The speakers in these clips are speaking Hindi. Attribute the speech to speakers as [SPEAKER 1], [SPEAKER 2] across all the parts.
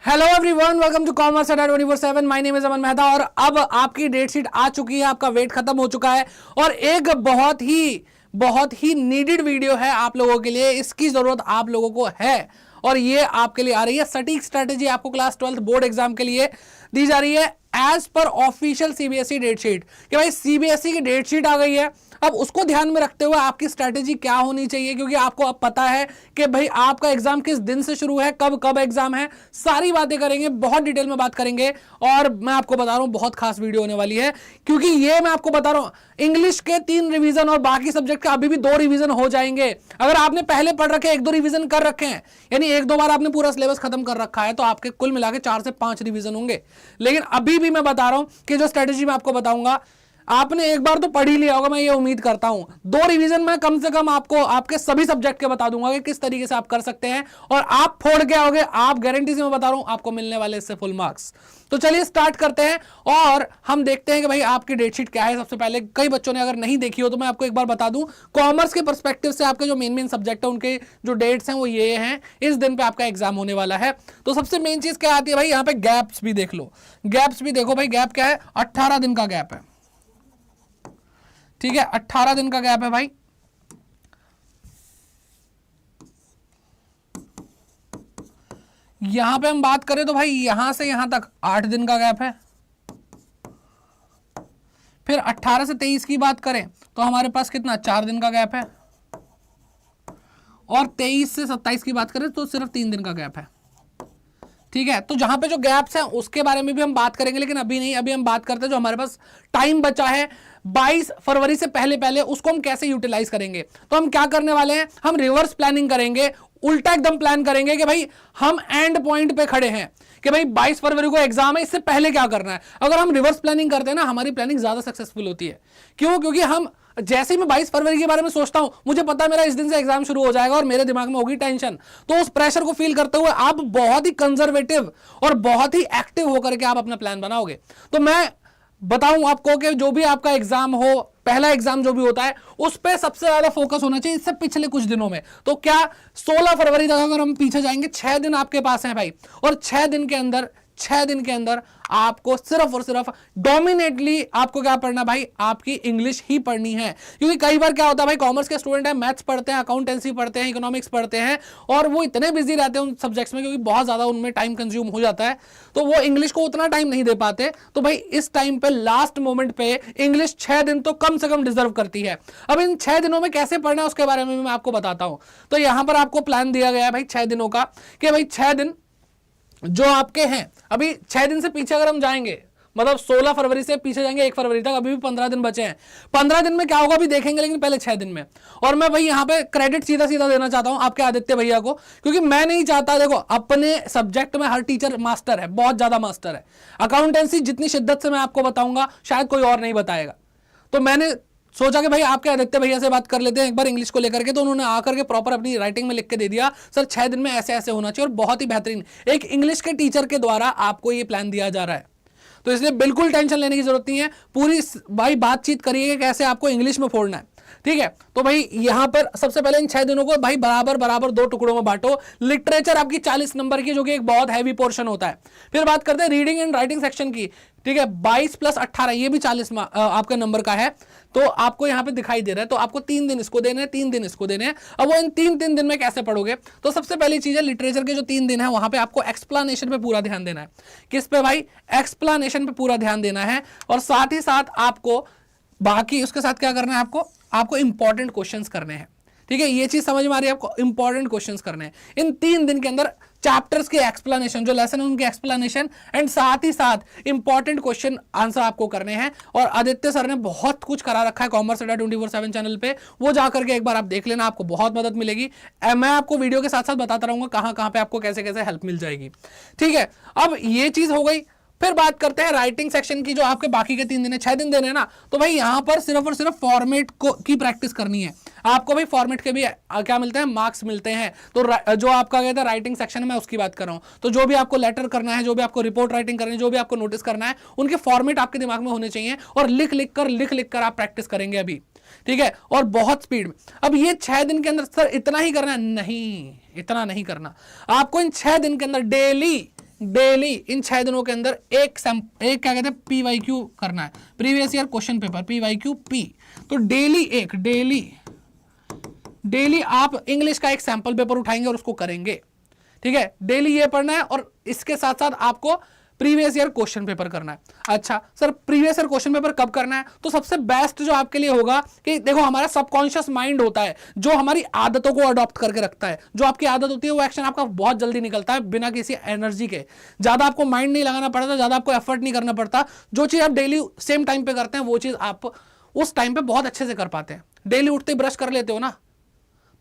[SPEAKER 1] Hello everyone, welcome to commerce Adda 24/7। My name is Aman Mehta और अब आपकी डेट शीट आ चुकी है, आपका वेट खत्म हो चुका है और एक बहुत ही नीडेड वीडियो है आप लोगों के लिए। इसकी जरूरत आप लोगों को है और ये आपके लिए आ रही है। सटीक स्ट्रेटेजी आपको क्लास 12 बोर्ड एग्जाम के लिए दी जा रही है as per official CBSE date sheet. कि भाई सीबीएसई की डेट शीट आ गई है, अब उसको ध्यान में रखते हुए आपकी स्ट्रेटेजी क्या होनी चाहिए, क्योंकि आपको अब पता है कि भाई आपका एग्जाम किस दिन से शुरू है, कब कब एग्जाम है। सारी बातें करेंगे, बहुत डिटेल में बात करेंगे और मैं आपको बता रहा हूं बहुत खास वीडियो होने वाली है, क्योंकि ये मैं आपको बता रहा हूं इंग्लिश के 3 रिवीजन और बाकी सब्जेक्ट का अभी भी 2 रिवीजन हो जाएंगे। अगर आपने पहले पढ़ रखे 1-2 रिवीजन कर रखे हैं, यानी 1-2 बार आपने पूरा सिलेबस खत्म कर रखा है, तो आपके कुल मिला के 4 से 5 रिवीजन होंगे। लेकिन अभी भी मैं बता रहा हूं कि जो स्ट्रेटेजी मैं आपको बताऊंगा आपने एक बार तो पढ़ ही लिया होगा, मैं ये उम्मीद करता हूं। 2 रिवीजन में कम से कम आपको आपके सभी सब्जेक्ट के बता दूंगा कि किस तरीके से आप कर सकते हैं और आप फोड़ के आओगे। आप गारंटी से मैं बता रहा हूं आपको मिलने वाले इससे फुल मार्क्स। तो चलिए स्टार्ट करते हैं और हम देखते हैं कि भाई आपकी डेटशीट क्या है। सबसे पहले कई बच्चों ने अगर नहीं देखी हो तो मैं आपको एक बार बता दूं, कॉमर्स के पर्सपेक्टिव से आपके जो मेन सब्जेक्ट है उनके जो डेट्स हैं वो ये हैं, इस दिन पे आपका एग्जाम होने वाला है। तो सबसे मेन चीज क्या आती है भाई, यहाँ पे गैप्स भी देख लो। गैप्स भी देखो भाई, गैप क्या है, 18 दिन का गैप है। ठीक है, 18 दिन का गैप है भाई। यहां पे हम बात करें तो भाई यहां से यहां तक 8 दिन का गैप है। फिर 18 से 23 की बात करें तो हमारे पास कितना, 4 दिन का गैप है। और 23 से 27 की बात करें तो सिर्फ 3 दिन का गैप है। ठीक है, तो जहां पे जो गैप्स हैं उसके बारे में भी हम बात करेंगे, लेकिन अभी नहीं। अभी हम बात करते हैं जो हमारे पास टाइम बचा है 22 फरवरी से पहले उसको हम कैसे यूटिलाइज करेंगे। तो हम क्या करने वाले हैं, हम रिवर्स प्लानिंग करेंगे, उल्टा एकदम प्लान करेंगे कि भाई हम एंड पॉइंट पे खड़े हैं कि भाई 22 फरवरी को एग्जाम है, इससे पहले क्या करना है। अगर हम रिवर्स प्लानिंग करते हैं ना, हमारी प्लानिंग ज्यादा सक्सेसफुल होती है। क्यों? क्योंकि हम जैसे ही मैं 22 फरवरी के बारे में सोचता हूं, मुझे पता है मेरा इस दिन से एग्जाम शुरू हो जाएगा और मेरे दिमाग में होगी टेंशन। तो उस प्रेशर को फील करते हुए आप बहुत ही कंजर्वेटिव और बहुत ही एक्टिव होकर के आप अपना प्लान बनाओगे। तो मैं बताऊं आपको कि जो भी आपका एग्जाम हो, पहला एग्जाम जो भी होता है, उस पर सबसे ज्यादा फोकस होना चाहिए इससे पिछले कुछ दिनों में। तो क्या 16 फरवरी तक अगर हम पीछे जाएंगे, 6 दिन आपके पास हैं भाई, और 6 दिन के अंदर आपको सिर्फ और सिर्फ डोमिनेटली आपको क्या पढ़ना भाई, आपकी इंग्लिश ही पढ़नी है। क्योंकि कई बार क्या होता है भाई, कॉमर्स के स्टूडेंट है, मैथ्स पढ़ते हैं, अकाउंटेंसी पढ़ते हैं, इकोनॉमिक्स पढ़ते हैं और वो इतने बिजी रहते हैं उन सब्जेक्ट्स में, क्योंकि बहुत ज्यादा उनमें टाइम कंज्यूम हो जाता है, तो वो इंग्लिश को उतना टाइम नहीं दे पाते। तो भाई इस टाइम पे लास्ट मोमेंट पे इंग्लिश 6 दिन तो कम से कम डिजर्व करती है। अब इन 6 दिनों में कैसे पढ़ना है उसके बारे में मैं आपको बताता हूं। तो यहां पर आपको प्लान दिया गया है भाई 6 दिनों का, कि भाई 6 दिन जो आपके हैं, अभी 6 दिन से पीछे अगर हम जाएंगे, मतलब 16 फरवरी से पीछे जाएंगे 1 फरवरी तक, अभी भी 15 दिन बचे हैं। 15 दिन में क्या होगा अभी देखेंगे, लेकिन पहले 6 दिन में। और मैं भाई यहां पे क्रेडिट सीधा सीधा देना चाहता हूं आपके आदित्य भैया को, क्योंकि मैं नहीं चाहता, देखो अपने सब्जेक्ट में हर टीचर मास्टर है, बहुत ज्यादा मास्टर है। अकाउंटेंसी जितनी शिद्दत से मैं आपको बताऊंगा शायद कोई और नहीं बताएगा। तो मैंने सोचा कि भाई आपके आदित्य भैया से बात कर लेते हैं एक बार इंग्लिश को लेकर के। तो उन्होंने आकर के प्रॉपर अपनी राइटिंग में लिख के दे दिया, सर 6 दिन में ऐसे ऐसे होना चाहिए, और बहुत ही बेहतरीन एक इंग्लिश के टीचर के द्वारा आपको ये प्लान दिया जा रहा है। तो इसलिए बिल्कुल टेंशन लेने की जरूरत नहीं है, पूरी भाई बातचीत करिए कैसे आपको इंग्लिश में फोड़ना है। ठीक है, तो भाई यहां पर सबसे पहले इन 6 दिनों को भाई बराबर 2 टुकड़ों में बांटो। लिटरेचर आपकी 40 नंबर की, जो कि एक बहुत हैवी पोर्शन होता है। फिर बात करते हैं रीडिंग एंड राइटिंग सेक्शन की। ठीक है, 22 + 18 ये भी 40 आपके नंबर का है। तो आपको यहां पे दिखाई दे रहा है, तो आपको 3 दिन इसको देने हैं, 3 दिन इसको देने हैं। अब वो इन 3 दिन में कैसे पढ़ोगे, तो सबसे पहली चीज है लिटरेचर के जो 3 दिन है वहां पे आपको एक्सप्लेनेशन पे पूरा ध्यान देना है। किस पे भाई, एक्सप्लेनेशन पे पूरा ध्यान देना है। और साथ ही साथ आपको बाकी उसके साथ क्या करना है, आपको इंपॉर्टेंट क्वेश्चंस करने हैं। ठीक है, ये चीज समझ में आ रही है आपको, इंपॉर्टेंट क्वेश्चंस करने हैं इन 3 दिन के अंदर। चैप्टर्स की एक्सप्लेनेशन, जो लेसन है उनकी एक्सप्लेनेशन, एंड साथ ही साथ इंपॉर्टेंट क्वेश्चन आंसर आपको करने हैं। और आदित्य सर ने बहुत कुछ करा रखा है कॉमर्स अड्डा 24/7 चैनल पे, वो जाकर के एक बार आप देख लेना, आपको बहुत मदद मिलेगी। मैं आपको वीडियो के साथ साथ बताता रहूंगा कहां कहां पे आपको कैसे कैसे हेल्प मिल जाएगी। ठीक है, अब ये चीज हो गई। फिर बात करते हैं राइटिंग सेक्शन की, जो आपके बाकी के 3 दिन है, 6 दिन देने हैं ना, तो भाई यहां पर सिर्फ और सिर्फ फॉर्मेट की प्रैक्टिस करनी है। आपको भाई फॉर्मेट के भी क्या मिलते हैं, मार्क्स मिलते हैं। तो जो आपका कहता है राइटिंग सेक्शन में, मैं उसकी बात कर रहा हूं। तो जो भी आपको लेटर करना है, जो भी आपको रिपोर्ट राइटिंग करनी है, जो भी आपको नोटिस करना है, उनके फॉर्मेट आपके दिमाग में होने चाहिए और लिख लिख कर आप प्रैक्टिस करेंगे अभी। ठीक है, और बहुत स्पीड में। अब ये 6 दिन के अंदर सर इतना ही करना है, नहीं, इतना नहीं करना। आपको इन 6 दिन के अंदर डेली डेली इन 6 दिनों के अंदर एक क्या कहते हैं PYQ करना है, previous year question paper, PYQ P। तो डेली आप इंग्लिश का एक सैंपल पेपर उठाएंगे और उसको करेंगे, ठीक है। डेली ये पढ़ना है और इसके साथ साथ आपको प्रीवियस ईयर क्वेश्चन पेपर करना है। अच्छा sir previous year question paper कब करना है? तो सबसे बेस्ट जो आपके लिए होगा कि देखो हमारा सबकॉन्शियस माइंड होता है जो हमारी आदतों को अडॉप्ट करके रखता है। जो आपकी आदत होती है वो एक्शन आपका बहुत जल्दी निकलता है बिना किसी एनर्जी के, ज्यादा आपको माइंड नहीं लगाना पड़ता, ज्यादा आपको एफर्ट नहीं करना पड़ता। जो चीज आप डेली सेम टाइम पे करते हैं वो चीज आप उस टाइम पे बहुत अच्छे से कर पाते हैं। डेली उठते ब्रश कर लेते हो ना,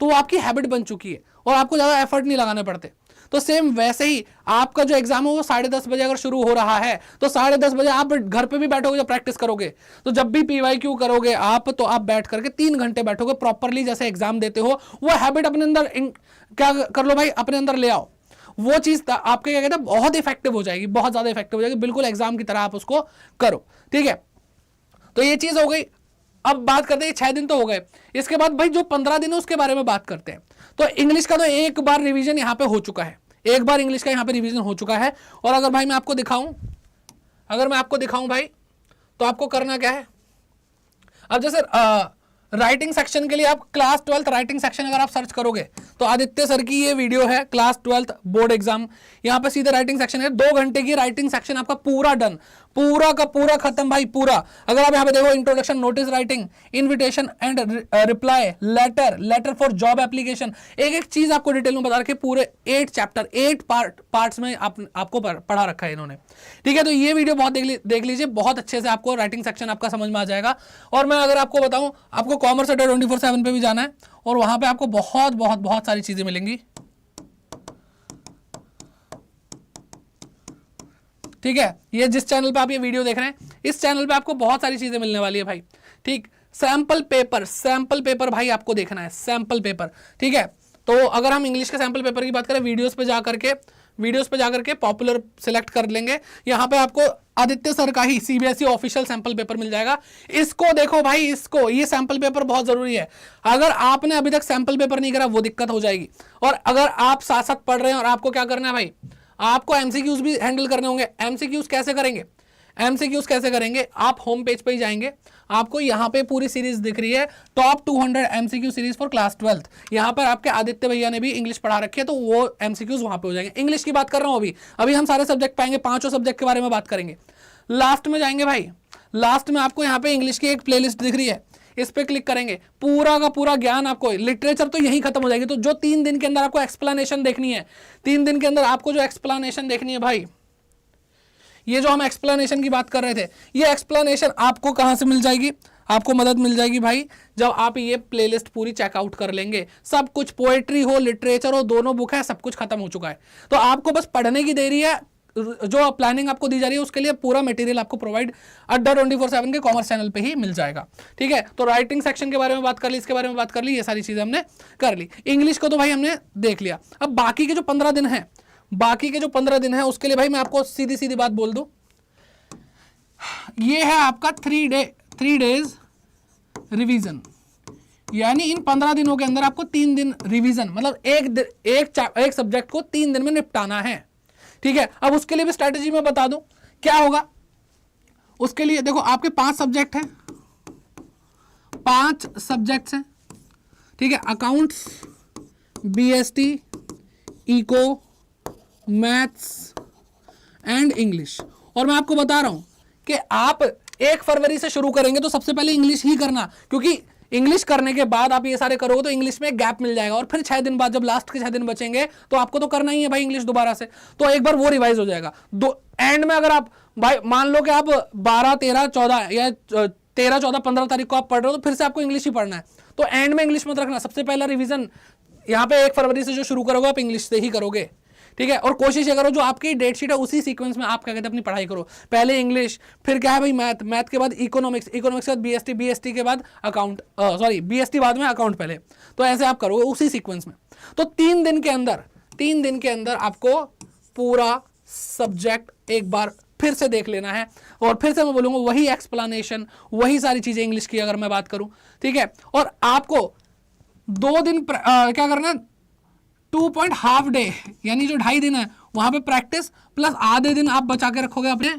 [SPEAKER 1] तो वो आपकी हैबिट बन चुकी है और आपको ज्यादा एफर्ट नहीं लगाने पड़ते। तो सेम वैसे ही आपका जो एग्जाम है वो 10:30 बजे अगर शुरू हो रहा है तो 10:30 बजे आप घर पे भी बैठोगे, जब प्रैक्टिस करोगे तो जब भी PYQ करोगे आप, तो आप बैठ करके 3 घंटे बैठोगे प्रॉपरली, जैसे एग्जाम देते हो। वो हैबिट अपने अंदर क्या कर लो भाई, अपने अंदर ले आओ। वो चीज आपके क्या कहते हैं बहुत इफेक्टिव हो जाएगी, बहुत ज्यादा इफेक्टिव हो जाएगी, बिल्कुल एग्जाम की तरह आप उसको करो, ठीक है। तो ये चीज हो गई। अब बात करते हैं 6 दिन तो हो गए, इसके बाद भाई जो 15 दिन है उसके बारे में बात करते हैं। तो इंग्लिश का तो एक बार रिवीजन यहाँ पे हो चुका है, एक बार इंग्लिश का यहाँ पे रिवीजन हो चुका है। और अगर भाई मैं आपको दिखाऊं, भाई तो आपको करना क्या है। अब जैसे राइटिंग सेक्शन के लिए आप क्लास 12th राइटिंग सेक्शन अगर आप सर्च करोगे तो आदित्य सर की ये वीडियो है, क्लास 12th बोर्ड एग्जाम, यहाँ पे सीधे राइटिंग सेक्शन है। 2 घंटे की राइटिंग सेक्शन आपका पूरा डन, पूरा का पूरा खत्म भाई, पूरा। अगर आप यहाँ पे देखो introduction, notice writing, invitation and reply, letter for job application, एक एक चीज आपको डिटेल में बता रखे, पूरे 8 चैप्टर 8 पार्ट्स में आपको पढ़ा रखा है इन्होंने, ठीक है। तो ये वीडियो बहुत देख लीजिए, बहुत अच्छे से आपको राइटिंग सेक्शन आपका समझ में आ जाएगा। और मैं अगर आपको बताऊं, आपको कॉमर्स अड्डा 24/7 पे भी जाना है और वहां पे आपको बहुत बहुत बहुत सारी चीजें मिलेंगी, ठीक है। ये जिस चैनल पे आप ये वीडियो देख रहे हैं, इस चैनल पे आपको बहुत सारी चीजें मिलने वाली है भाई, ठीक। सैंपल पेपर भाई आपको देखना है, सैंपल पेपर, ठीक है। तो अगर हम इंग्लिश के सैंपल पेपर की बात करें, वीडियोस पे जाकर के पॉपुलर सिलेक्ट कर लेंगे। यहाँ पे आपको आदित्य सर का ही CBSE ऑफिशियल सैंपल पेपर मिल जाएगा। इसको देखो भाई, ये सैंपल पेपर बहुत जरूरी है। अगर आपने अभी तक सैंपल पेपर नहीं करा वो दिक्कत हो जाएगी। और अगर आप साथ साथ पढ़ रहे हैं और आपको क्या करना है भाई, आपको MCQs भी हैंडल करने होंगे। MCQs कैसे करेंगे, आप होम पेज पे ही जाएंगे, आपको यहाँ पे पूरी सीरीज दिख रही है, top 200 MCQ series for class 12th। यहाँ पर आपके आदित्य भैया ने भी इंग्लिश पढ़ा रखी है, तो वो MCQs वहां पे हो जाएंगे। इंग्लिश की बात कर रहा हूँ अभी हम सारे सब्जेक्ट पाएंगे, 5 सब्जेक्ट के बारे में बात करेंगे। लास्ट में जाएंगे भाई, लास्ट में आपको यहाँ पे इंग्लिश की एक प्लेलिस्ट दिख रही है, इस पे क्लिक करेंगे, पूरा का पूरा ज्ञान आपको, लिटरेचर तो यही खत्म हो जाएगी। तो जो 3 दिन के अंदर आपको एक्सप्लेनेशन देखनी है, 3 दिन के अंदर आपको जो एक्सप्लेनेशन देखनी है भाई, ये जो हम एक्सप्लेनेशन की बात कर रहे थे, ये एक्सप्लेनेशन आपको कहां से मिल जाएगी, आपको मदद मिल जाएगी भाई जब आप ये प्लेलिस्ट पूरी चेकआउट कर लेंगे। सब कुछ, पोएट्री हो, लिटरेचर हो, दोनों बुक है, सब कुछ खत्म हो चुका है। तो आपको बस पढ़ने की देरी है। जो प्लानिंग आपको दी जा रही है उसके लिए पूरा मटेरियल आपको प्रोवाइड अड्डा 24/7 के कॉमर्स चैनल पे ही मिल जाएगा, ठीक है। तो राइटिंग सेक्शन के बारे में बात कर ली, इसके बारे में बात कर ली, ये सारी चीजें हमने कर ली। इंग्लिश को तो भाई हमने देख लिया। अब बाकी के जो 15 दिन है उसके लिए भाई मैं आपको सीधी बात बोल दूं, ये है आपका 3 डेज रिवीजन। यानी इन 15 दिनों के अंदर आपको 3 दिन रिवीजन, मतलब एक सब्जेक्ट को 3 दिन में निपटाना है, ठीक है। अब उसके लिए भी स्ट्रेटेजी में बता दूं क्या होगा। उसके लिए देखो आपके 5 सब्जेक्ट हैं, 5 सब्जेक्ट्स हैं, ठीक है। Accounts, BST, eco, maths and English. और मैं आपको बता रहा हूं कि आप 1 फरवरी से शुरू करेंगे तो सबसे पहले इंग्लिश ही करना, क्योंकि इंग्लिश करने के बाद आप ये सारे करोगे तो इंग्लिश में गैप मिल जाएगा। और फिर 6 दिन बाद जब लास्ट के 6 दिन बचेंगे तो आपको तो करना ही है भाई इंग्लिश दोबारा से, तो एक बार वो रिवाइज हो जाएगा। एंड में अगर आप भाई मान लो कि आप 12, 13, 14 या 13, 14, 15 तारीख को आप पढ़ रहे हो तो फिर से आपको इंग्लिश ही पढ़ना है, तो एंड में इंग्लिश मत रखना। सबसे पहला रिवीजन यहाँ पे 1 फरवरी से जो शुरू करोगे आप इंग्लिश से ही करोगे, ठीक है। और कोशिश ये करो जो आपकी डेट शीट है उसी सीक्वेंस में आप क्या कहते हैं अपनी पढ़ाई करो। पहले इंग्लिश, फिर क्या है भाई मैथ के बाद इकोनॉमिक्स के बाद BST के बाद अकाउंट, BST बाद में अकाउंट पहले, तो ऐसे आप करोगे उसी सीक्वेंस में। तो 3 दिन के अंदर आपको पूरा सब्जेक्ट एक बार फिर से देख लेना है। और फिर से मैं बोलूंगा वही एक्सप्लेनेशन, वही सारी चीजें इंग्लिश की अगर मैं बात करूं, ठीक है। और आपको 2 दिन क्या करना है, 2.5 डे यानी जो 2.5 दिन है वहां पे प्रैक्टिस प्लस आधे दिन आप बचा के रखोगे अपने,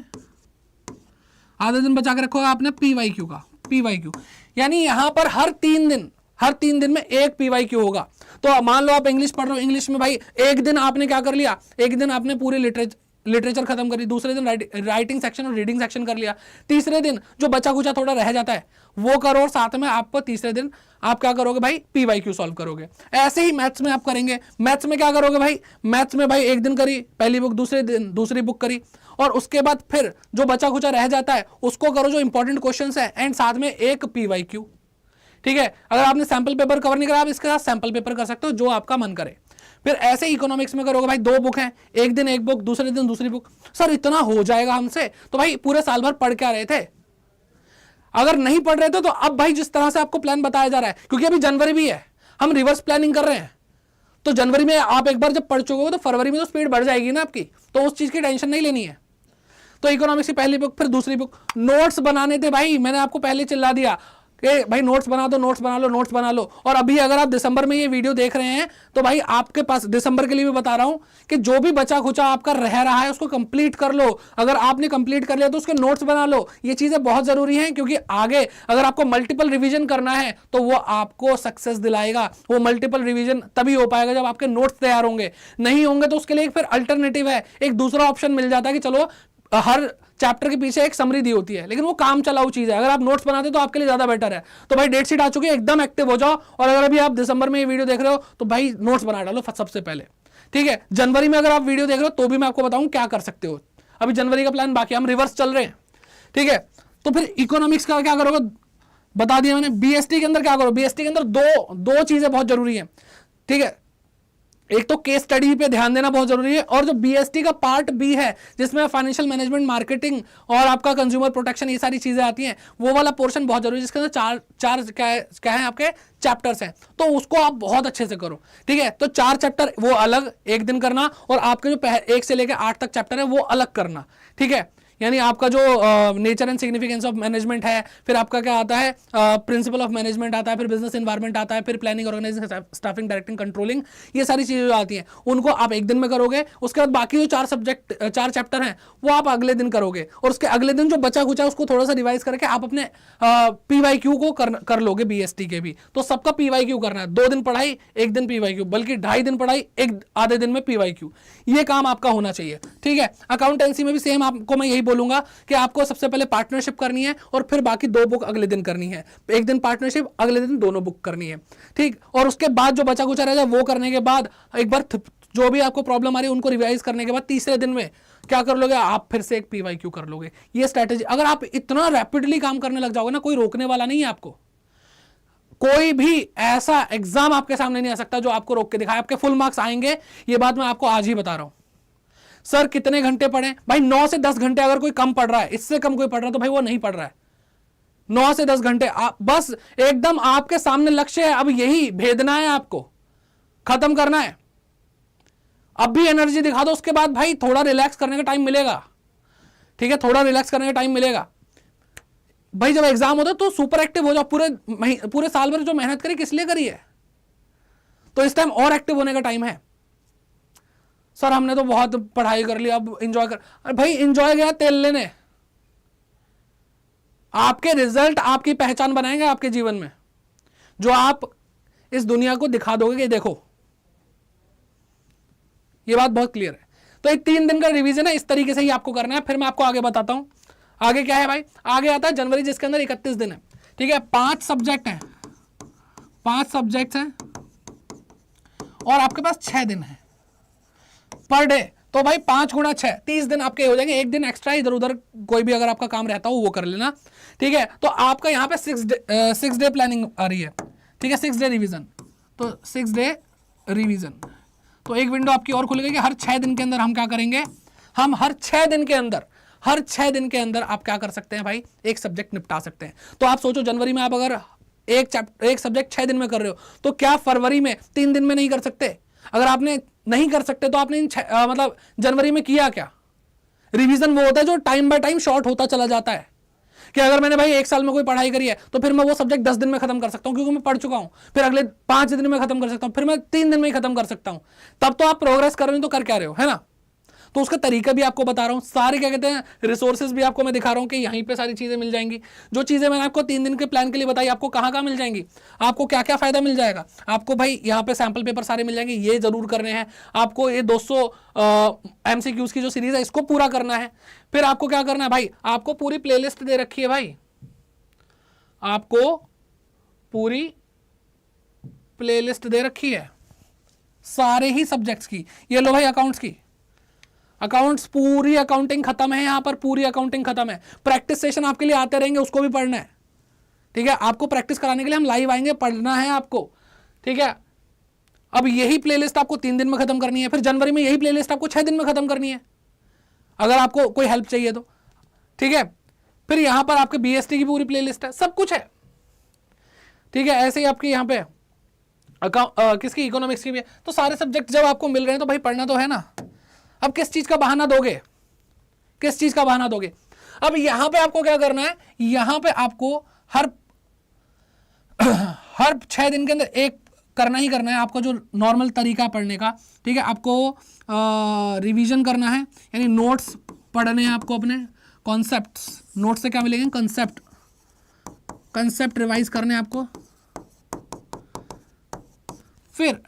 [SPEAKER 1] आधे दिन बचा के रखोगे आपने PYQ का, PYQ यानी यहां पर हर 3 दिन में एक PYQ होगा। तो मान लो आप इंग्लिश पढ़ रहे हो, इंग्लिश में भाई एक दिन आपने क्या कर लिया, एक दिन आपने पूरे लिटरेचर खत्म करी, दूसरे दिन राइटिंग सेक्शन और रीडिंग सेक्शन कर लिया, तीसरे दिन जो बचा कुचा थोड़ा रह जाता है वो करो, और साथ में आपको तीसरे दिन आप क्या करोगे भाई, PYQ सॉल्व करोगे। ऐसे ही मैथ्स में आप करेंगे। मैथ्स में क्या करोगे भाई, मैथ्स में भाई एक दिन करी पहली बुक, दूसरे दिन दूसरी बुक करी, और उसके बाद फिर जो बचा कुचा रह जाता है उसको करो जो इंपॉर्टेंट क्वेश्चंस है, एंड साथ में एक PYQ। ठीक है, अगर आपने सैंपल पेपर कवर नहीं करा, आप इसके साथ सैंपल पेपर कर सकते हो जो आपका मन करे। फिर ऐसे इकोनॉमिक्स में करोगे भाई, 2 बुक हैं, एक दिन एक बुक, दूसरे दिन दूसरी बुक। सर इतना हो जाएगा हमसे? तो भाई पूरे साल भर पढ़ क्या रहे थे? अगर नहीं पढ़ रहे थे तो अब भाई जिस तरह से आपको प्लान बताया जा रहा है, क्योंकि अभी जनवरी भी है, हम रिवर्स प्लानिंग कर रहे हैं, तो जनवरी में आप एक बार जब पढ़ चुके हो तो फरवरी में तो स्पीड बढ़ जाएगी ना आपकी, तो उस चीज की टेंशन नहीं लेनी है। तो इकोनॉमिक्स की पहली बुक, फिर दूसरी बुक। नोट्स बनाने थे भाई, मैंने आपको पहले चिल्ला दिया कि भाई नोट्स बना दो, नोट्स बना लो, नोट्स बना लो। और अभी अगर आप दिसंबर में ये वीडियो देख रहे हैं तो भाई आपके पास, दिसंबर के लिए भी बता रहा हूं कि जो भी बचा खुचा आपका रह रहा है उसको कंप्लीट कर लो। अगर आपने कंप्लीट कर लिया तो उसके नोट्स बना लो। ये चीजें बहुत जरूरी हैं, क्योंकि आगे अगर आपको मल्टीपल रिवीजन करना है तो वो आपको सक्सेस दिलाएगा। वो मल्टीपल रिवीजन तभी हो पाएगा जब आपके नोट्स तैयार होंगे। नहीं होंगे तो उसके लिए फिर अल्टरनेटिव है, एक दूसरा ऑप्शन मिल जाता है कि चलो हर चैप्टर के पीछे एक समरी दी होती है, लेकिन वो काम चलाऊ चीज है। अगर आप नोट्स बनाते तो आपके लिए ज्यादा बेटर है। तो भाई डेट शीट आ चुकी है, एकदम एक्टिव हो जाओ। और अगर अभी आप दिसंबर में ये वीडियो देख रहे हो तो भाई नोट्स बना डालो सबसे पहले। ठीक है, जनवरी में अगर आप वीडियो देख रहे हो तो भी मैं आपको बताऊं क्या कर सकते हो। अभी जनवरी का प्लान बाकी, हम रिवर्स चल रहे हैं। ठीक है, तो फिर इकोनॉमिक्स का क्या करोगे बता दिया मैंने। BST के अंदर क्या करो, BST के अंदर दो चीजें बहुत जरूरी है। ठीक है, एक तो केस स्टडी पे ध्यान देना बहुत जरूरी है, और जो BST का पार्ट B है जिसमें फाइनेंशियल मैनेजमेंट, मार्केटिंग और आपका कंज्यूमर प्रोटेक्शन, ये सारी चीजें आती हैं, वो वाला पोर्शन बहुत जरूरी है, जिसके अंदर चार क्या है आपके चैप्टर्स हैं। तो उसको आप बहुत अच्छे से करो। ठीक है, तो 4 चैप्टर वो अलग एक दिन करना, और आपके जो 1 से लेकर 8 तक चैप्टर है वो अलग करना। ठीक है, यानी आपका जो nature and significance of management है, फिर आपका क्या आता है, प्रिंसिपल ऑफ मैनेजमेंट आता है, फिर बिजनेस एनवायरनमेंट आता है, फिर planning, organising, staffing, directing, controlling, ये सारी चीजें जो आती हैं उनको आप एक दिन में करोगे। उसके बाद बाकी जो 4 चैप्टर हैं वो आप अगले दिन करोगे, और उसके अगले दिन जो बचा कुचा उसको थोड़ा सा रिवाइज करके आप अपने PYQ को कर लोगे BST के भी। तो सबका PYQ करना है, 2 दिन पढ़ाई 1 दिन PYQ, बल्कि 2.5 दिन पढ़ाई आधे दिन में PYQ। ये काम आपका होना चाहिए। ठीक है, अकाउंटेंसी में भी सेम आपको मैं यही बोलूंगा कि आपको सबसे पहले पार्टनरशिप करनी है, और फिर बाकी 2 बुक अगले दिन करनी है। एक दिन पार्टनरशिप, अगले दिन दोनों बुक करनी है। ठीक, और उसके बाद जो बचा कुचा रह जाए वो करने के बाद एक बार जो भी आपको प्रॉब्लम आ रही है उनको रिवाइज करने के बाद तीसरे दिन में क्या कर लोगे, आप फिर से एक PYQ कर लोगे। ये स्ट्रैटेजी, अगर आप इतना रैपिडली काम करने लग जाओगे ना, कोई रोकने वाला नहीं है आपको। कोई भी ऐसा एग्जाम आपके सामने नहीं आ सकता जो आपको रोक के दिखाए। आपके फुल मार्क्स आएंगे, ये बात मैं आपको आज ही बता रहा हूं। सर कितने घंटे पढ़े भाई, 9 से 10 घंटे। अगर कोई कम पढ़ रहा है, इससे कम कोई पढ़ रहा है तो भाई वो नहीं पढ़ रहा है। 9 से 10 घंटे बस एकदम आपके सामने लक्ष्य है, अब यही भेदना है, आपको खत्म करना है। अब भी एनर्जी दिखा दो, उसके बाद भाई थोड़ा रिलैक्स करने का टाइम मिलेगा। ठीक है, थोड़ा रिलैक्स करने का टाइम मिलेगा भाई। जब एग्जाम होता है तो सुपर एक्टिव हो जाओ। पूरे साल भर जो मेहनत करी किस लिए करी है, तो इस टाइम और एक्टिव होने का टाइम है। सर हमने तो बहुत पढ़ाई कर ली, अब एंजॉय कर। अरे भाई एंजॉय गया तेल लेने। आपके रिजल्ट आपकी पहचान बनाएंगे आपके जीवन में, जो आप इस दुनिया को दिखा दोगे कि देखो। ये बात बहुत क्लियर है। तो एक 3 दिन का रिवीजन है, इस तरीके से ही आपको करना है। फिर मैं आपको आगे बताता हूं आगे क्या है भाई। आगे आता है जनवरी, जिसके अंदर 31 दिन है। ठीक है, 5 सब्जेक्ट हैं, 5 सब्जेक्ट हैं, और आपके पास 6 दिन है पर डे। तो भाई 5 गुणा 6, 30 दिन आपके हो जाएंगे। एक दिन एक्स्ट्रा इधर उधर कोई भी अगर आपका काम रहता हो वो कर लेना। ठीक है, तो आपका यहाँ पे 6 डे प्लानिंग आ रही है। ठीक है, 6 डे रिवीजन, तो 6 डे रिवीजन। तो एक विंडो आपकी और खुल गई कि हर 6 दिन के अंदर हम क्या करेंगे। हम हर 6 दिन के अंदर आप क्या कर सकते हैं भाई, एक सब्जेक्ट निपटा सकते हैं। तो आप सोचो जनवरी में आप अगर एक सब्जेक्ट 6 दिन में कर रहे हो, तो क्या फरवरी में 3 दिन में नहीं कर सकते? अगर आपने नहीं कर सकते तो आपने मतलब जनवरी में किया क्या? रिवीजन वो होता है जो टाइम बाय टाइम शॉर्ट होता चला जाता है, कि अगर मैंने भाई 1 साल में कोई पढ़ाई करी है तो फिर मैं वो सब्जेक्ट 10 दिन में खत्म कर सकता हूं, क्योंकि मैं पढ़ चुका हूं। फिर अगले 5 दिन में खत्म कर सकता हूं, फिर मैं 3 दिन में ही खत्म कर सकता हूं। तब तो आप प्रोग्रेस कर रहे हो, तो कर क्या रहे हो, है ना। तो उसका तरीका भी आपको बता रहा हूं, सारे क्या कहते हैं रिसोर्सेज भी आपको मैं दिखा रहा हूं कि यहीं पे सारी चीजें मिल जाएंगी। जो चीजें मैंने आपको 3 दिन के प्लान के लिए बताई आपको कहां कहां मिल जाएंगी, आपको क्या क्या फायदा मिल जाएगा। आपको भाई यहाँ पे सैंपल पेपर सारे मिल जाएंगे, ये जरूर करने हैं आपको। ये 200 MCQs की जो सीरीज है इसको पूरा करना है। फिर आपको क्या करना है भाई, आपको पूरी प्लेलिस्ट दे रखी है भाई, आपको पूरी प्लेलिस्ट दे रखी है सारे ही सब्जेक्ट्स की। ये लो भाई अकाउंट्स की, अकाउंट्स पूरी अकाउंटिंग खत्म है, यहां पर पूरी अकाउंटिंग खत्म है। प्रैक्टिस सेशन आपके लिए आते रहेंगे, उसको भी पढ़ना है, ठीक है। आपको प्रैक्टिस कराने के लिए हम लाइव आएंगे, पढ़ना है आपको, ठीक है। अब यही प्लेलिस्ट आपको 3 दिन में खत्म करनी है, फिर जनवरी में यही प्लेलिस्ट आपको 6 दिन में खत्म करनी है, अगर आपको कोई हेल्प चाहिए तो, ठीक है। फिर यहां पर आपके BST की पूरी प्लेलिस्ट है, सब कुछ है, ठीक है। ऐसे ही आपके यहाँ पे किसकी, इकोनॉमिक्स की भी है। तो सारे सब्जेक्ट जब आपको मिल रहे हैं तो भाई पढ़ना तो है ना। अब किस चीज का बहाना दोगे, किस चीज का बहाना दोगे। अब यहां पे आपको क्या करना है, यहां पे आपको हर 6 दिन के अंदर एक करना ही करना है आपको, जो नॉर्मल तरीका पढ़ने का, ठीक है। आपको रिवीजन करना है, यानी नोट्स पढ़ने हैं आपको, अपने कॉन्सेप्ट्स, नोट्स से क्या मिलेंगे, कंसेप्ट रिवाइज करने हैं आपको। फिर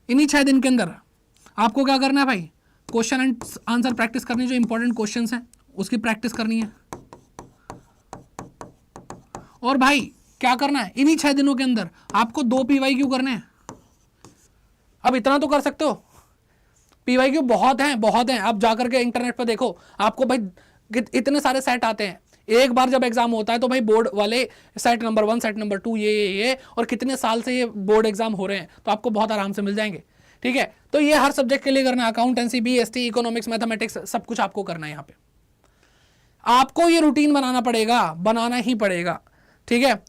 [SPEAKER 1] इन्हीं 6 दिन के अंदर आपको क्या करना है भाई, क्वेश्चन एंड आंसर प्रैक्टिस करनी है, जो इंपॉर्टेंट क्वेश्चंस हैं उसकी प्रैक्टिस करनी है। और भाई क्या करना है, इन्हीं 6 दिनों के अंदर आपको 2 PYQ करने हैं। अब इतना तो कर सकते हो, PYQ बहुत हैं। आप जाकर के इंटरनेट पर देखो, आपको भाई इतने सारे सेट आते हैं। एक बार जब एग्जाम होता है तो भाई बोर्ड वाले सेट नंबर 1, सेट नंबर 2, ये और कितने साल से ये बोर्ड एग्जाम हो रहे हैं, तो आपको बहुत आराम से मिल जाएंगे, ठीक है। तो ये हर सब्जेक्ट के लिए करना है, अकाउंटेंसी, BST, इकोनॉमिक्स, मैथमेटिक्स, सब कुछ आपको करना है। यहाँ पे आपको ये रूटीन बनाना पड़ेगा, बनाना ही पड़ेगा, ठीक है।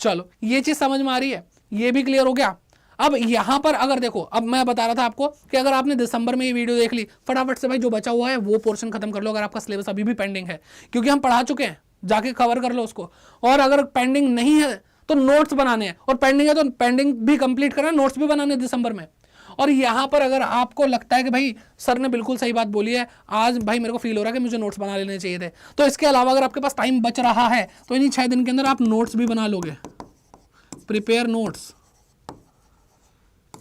[SPEAKER 1] चलो ये चीज समझ में आ रही है, ये भी क्लियर हो गया। अब यहां पर अगर देखो, अब मैं बता रहा था आपको कि अगर आपने दिसंबर में ये वीडियो देख ली, फटाफट से भाई जो बचा हुआ है वो पोर्शन खत्म कर लो, अगर आपका सिलेबस अभी भी पेंडिंग है, क्योंकि हम पढ़ा चुके हैं, जाके कवर कर लो उसको। और अगर पेंडिंग नहीं है तो नोट्स बनाने हैं, और पेंडिंग है तो पेंडिंग भी कंप्लीट करना है, नोट्स भी बनाने हैं दिसंबर में। और यहां पर अगर आपको लगता है कि भाई सर ने बिल्कुल सही बात बोली है, आज भाई मेरे को फील हो रहा है कि मुझे नोट्स बना लेने चाहिए थे, तो इसके अलावा अगर आपके पास टाइम बच रहा है तो इन्हीं 6 दिन के अंदर आप नोट्स भी बना लोगे, प्रिपेयर नोट्स,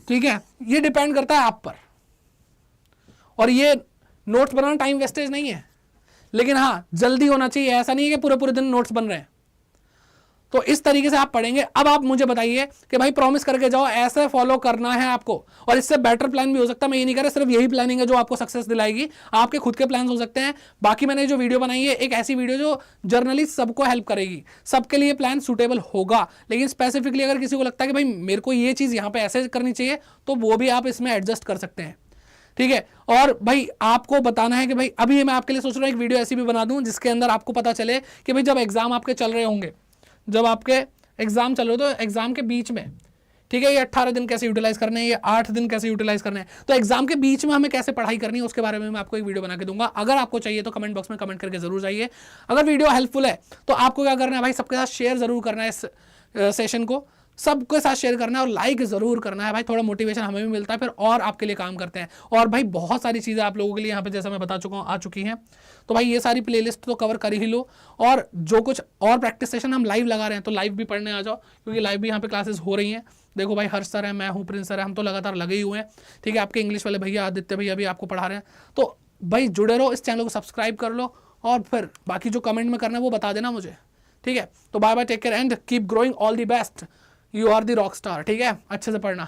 [SPEAKER 1] ठीक है। ये डिपेंड करता है आप पर, और ये नोट्स बनाना टाइम वेस्टेज नहीं है, लेकिन हाँ जल्दी होना चाहिए। ऐसा नहीं है कि पूरे पूरे दिन नोट्स बन रहे हैं। तो इस तरीके से आप पढ़ेंगे। अब आप मुझे बताइए कि भाई प्रॉमिस करके जाओ, ऐसे फॉलो करना है आपको, और इससे बेटर प्लान भी हो सकता है। मैं ये नहीं कह रहा सिर्फ यही प्लानिंग है जो आपको सक्सेस दिलाएगी, आपके खुद के प्लान हो सकते हैं। बाकी मैंने जो वीडियो बनाई है एक ऐसी वीडियो जो जर्नली सबको हेल्प करेगी, सबके लिए प्लान सूटेबल होगा। लेकिन स्पेसिफिकली अगर किसी को लगता है कि भाई मेरे को ये चीज यहाँ पे ऐसे करनी चाहिए, तो वो भी आप इसमें एडजस्ट कर सकते हैं, ठीक है। और भाई आपको बताना है कि भाई अभी मैं आपके लिए सोच रहा हूँ एक वीडियो ऐसी भी बना दूं जिसके अंदर आपको पता चले कि भाई जब एग्जाम आपके चल रहे होंगे, जब आपके एग्जाम चल रहे हो तो एग्जाम के बीच में, ठीक है, ये 18 दिन कैसे यूटिलाइज करने हैं, ये 8 दिन कैसे यूटिलाइज करने हैं, तो एग्जाम के बीच में हमें कैसे पढ़ाई करनी है उसके बारे में मैं आपको एक वीडियो बना के दूंगा। अगर आपको चाहिए तो कमेंट बॉक्स में कमेंट करके जरूर जाइए। अगर वीडियो हेल्पफुल है तो आपको क्या करना है भाई, सबके साथ शेयर जरूर करना है, इस सेशन को सबके साथ शेयर करना है, और लाइक जरूर करना है भाई, थोड़ा मोटिवेशन हमें भी मिलता है, फिर और आपके लिए काम करते हैं। और भाई बहुत सारी चीज़ें आप लोगों के लिए यहाँ पे जैसा मैं बता चुका हूँ आ चुकी हैं, तो भाई ये सारी प्लेलिस्ट तो कवर कर ही लो। और जो कुछ और प्रैक्टिस सेशन हम लाइव लगा रहे हैं तो लाइव भी पढ़ने आ जाओ, क्योंकि लाइव भी यहाँ पे क्लासेस हो रही हैं। देखो भाई हर्ष सर है, मैं हूँ, प्रिंस सर है, हम तो लगातार लगे ही हुए हैं, ठीक है। आपके इंग्लिश वाले भैया आदित्य भैया भी आपको पढ़ा रहे हैं, तो भाई जुड़े रहो, इस चैनल को सब्सक्राइब कर लो, और फिर बाकी जो कमेंट में करना है वो बता देना मुझे, ठीक है। तो bye bye, take care and keep growing, all the best, you are the rock star, ठीक है। अच्छे से पढ़ना।